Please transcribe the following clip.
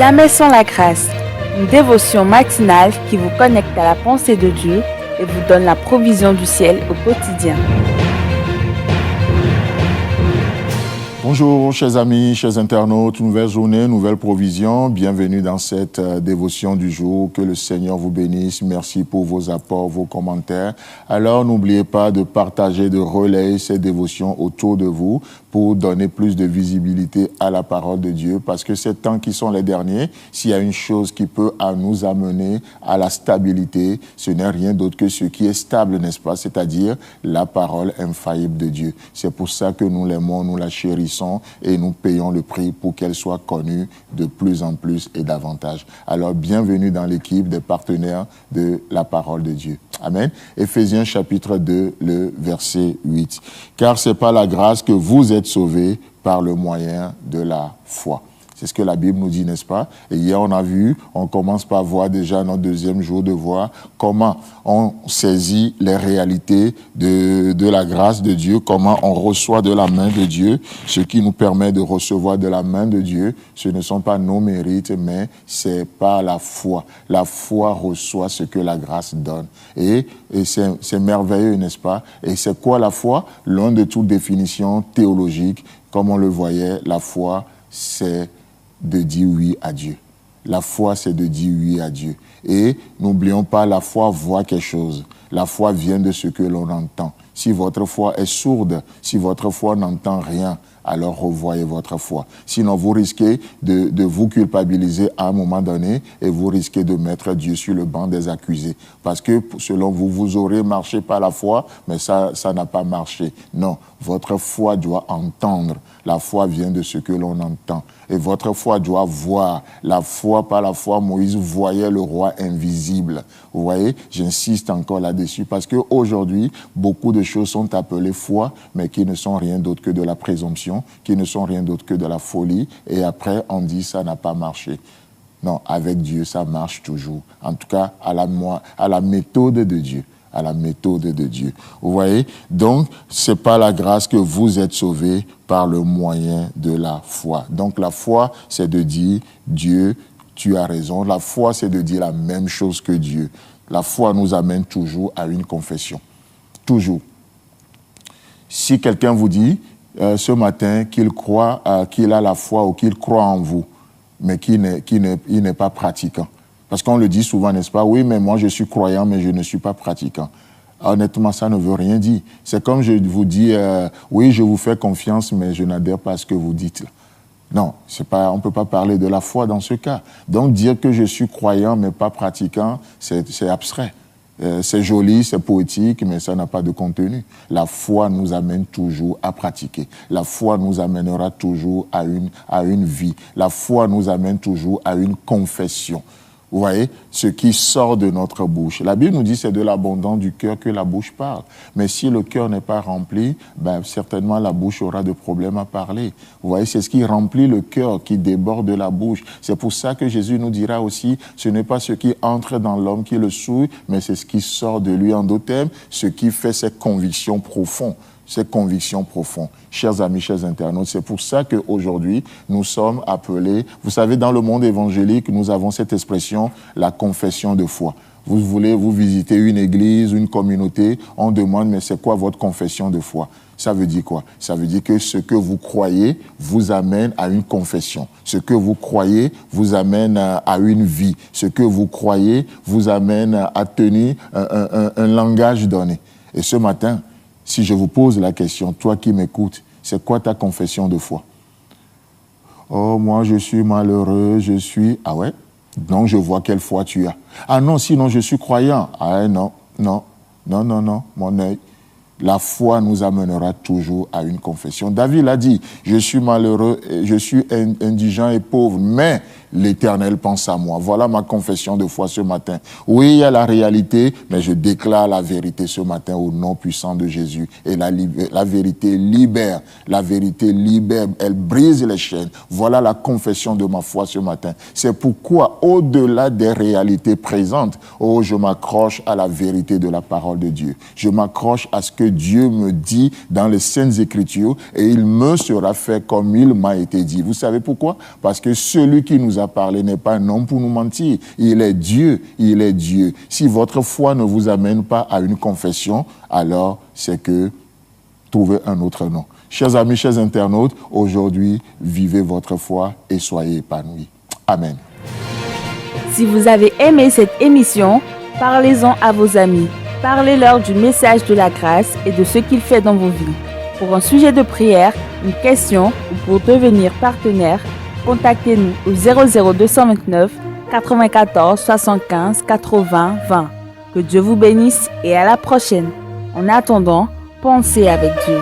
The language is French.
Jamais sans la grâce, une dévotion matinale qui vous connecte à la pensée de Dieu et vous donne la provision du ciel au quotidien. Bonjour chers amis, chers internautes, nouvelle journée, nouvelle provision. Bienvenue dans cette dévotion du jour. Que le Seigneur vous bénisse. Merci pour vos apports, vos commentaires. Alors n'oubliez pas de partager, de relayer cette dévotion autour de vous pour donner plus de visibilité à la parole de Dieu. Parce que ces temps qui sont les derniers, s'il y a une chose qui peut nous amener à la stabilité, ce n'est rien d'autre que ce qui est stable, n'est-ce pas? C'est-à-dire la parole infaillible de Dieu. C'est pour ça que nous l'aimons, nous la chérissons et nous payons le prix pour qu'elle soit connue de plus en plus et davantage. Alors, bienvenue dans l'équipe des partenaires de la parole de Dieu. Amen. Éphésiens chapitre 2, le verset 8. Car c'est par la grâce que vous êtes sauvés par le moyen de la foi. C'est ce que la Bible nous dit, n'est-ce pas? Et hier, on a vu, on commence par voir déjà notre deuxième jour de voir comment on saisit les réalités de la grâce de Dieu, comment on reçoit de la main de Dieu. Ce qui nous permet de recevoir de la main de Dieu, ce ne sont pas nos mérites, mais c'est par la foi. La foi reçoit ce que la grâce donne. Et c'est merveilleux, n'est-ce pas? Et c'est quoi la foi? Loin de toute définition théologique, comme on le voyait, la foi, c'est de dire oui à Dieu. La foi, c'est de dire oui à Dieu. Et n'oublions pas, la foi voit quelque chose. La foi vient de ce que l'on entend. Si votre foi est sourde, si votre foi n'entend rien, alors revoyez votre foi. Sinon, vous risquez de vous culpabiliser à un moment donné et vous risquez de mettre Dieu sur le banc des accusés. Parce que, selon vous, vous aurez marché par la foi, mais ça n'a pas marché. Non, votre foi doit entendre. La foi vient de ce que l'on entend. Et votre foi doit voir. La foi, par la foi, Moïse voyait le roi invisible. Vous voyez, j'insiste encore là-dessus parce qu'aujourd'hui, beaucoup de choses sont appelées foi, mais qui ne sont rien d'autre que de la présomption, qui ne sont rien d'autre que de la folie. Et après, on dit ça n'a pas marché. Non, avec Dieu, ça marche toujours. En tout cas, à la méthode de Dieu. À la méthode de Dieu. Vous voyez? Donc, c'est par la grâce que vous êtes sauvés par le moyen de la foi. Donc, la foi, c'est de dire, Dieu, tu as raison. La foi, c'est de dire la même chose que Dieu. La foi nous amène toujours à une confession. Toujours. Si quelqu'un vous dit, ce matin, qu'il croit, qu'il a la foi ou qu'il croit en vous, mais qu'il n'est pas pratiquant. Parce qu'on le dit souvent, n'est-ce pas? Oui, mais moi je suis croyant, mais je ne suis pas pratiquant. Honnêtement, ça ne veut rien dire. C'est comme je vous dis, oui, je vous fais confiance, mais je n'adhère pas à ce que vous dites. Non, on ne peut pas parler de la foi dans ce cas. Donc dire que je suis croyant, mais pas pratiquant, c'est abstrait. C'est joli, c'est poétique, mais ça n'a pas de contenu. La foi nous amène toujours à pratiquer. La foi nous amènera toujours à une vie. La foi nous amène toujours à une confession. Vous voyez, ce qui sort de notre bouche. La Bible nous dit que c'est de l'abondance du cœur que la bouche parle. Mais si le cœur n'est pas rempli, certainement la bouche aura de problèmes à parler. Vous voyez, c'est ce qui remplit le cœur, qui déborde de la bouche. C'est pour ça que Jésus nous dira aussi, ce n'est pas ce qui entre dans l'homme qui le souille, mais c'est ce qui sort de lui. En d'autres termes, ce qui fait ses convictions profondes. Ces convictions profondes. Chers amis, chers internautes, c'est pour ça qu'aujourd'hui, nous sommes appelés, vous savez, dans le monde évangélique, nous avons cette expression, la confession de foi. Vous voulez vous visiter une église, une communauté, on demande, mais c'est quoi votre confession de foi? Ça veut dire quoi? Ça veut dire que ce que vous croyez vous amène à une confession. Ce que vous croyez vous amène à une vie. Ce que vous croyez vous amène à tenir un langage donné. Et ce matin, si je vous pose la question, toi qui m'écoutes, c'est quoi ta confession de foi? Oh, moi je suis malheureux, je suis... Ah ouais? Donc je vois quelle foi tu as. Ah non, sinon je suis croyant. Ah non, mon œil. La foi nous amènera toujours à une confession. David a dit, je suis malheureux, je suis indigent et pauvre, mais l'Éternel pense à moi. Voilà ma confession de foi ce matin. Oui, il y a la réalité, mais je déclare la vérité ce matin au nom puissant de Jésus. Et la vérité libère. La vérité libère. Elle brise les chaînes. Voilà la confession de ma foi ce matin. C'est pourquoi, au-delà des réalités présentes, je m'accroche à la vérité de la parole de Dieu. Je m'accroche à ce que Dieu me dit dans les Saintes Écritures et il me sera fait comme il m'a été dit. Vous savez pourquoi? Parce que celui qui nous a parlé n'est pas un homme pour nous mentir. Il est Dieu, il est Dieu. Si votre foi ne vous amène pas à une confession, alors c'est que trouvez un autre nom. Chers amis, chers internautes, aujourd'hui, vivez votre foi et soyez épanouis. Amen. Si vous avez aimé cette émission, parlez-en à vos amis. Parlez-leur du message de la grâce et de ce qu'il fait dans vos vies. Pour un sujet de prière, une question ou pour devenir partenaire, contactez-nous au 00229 94 75 80 20. Que Dieu vous bénisse et à la prochaine. En attendant, pensez avec Dieu.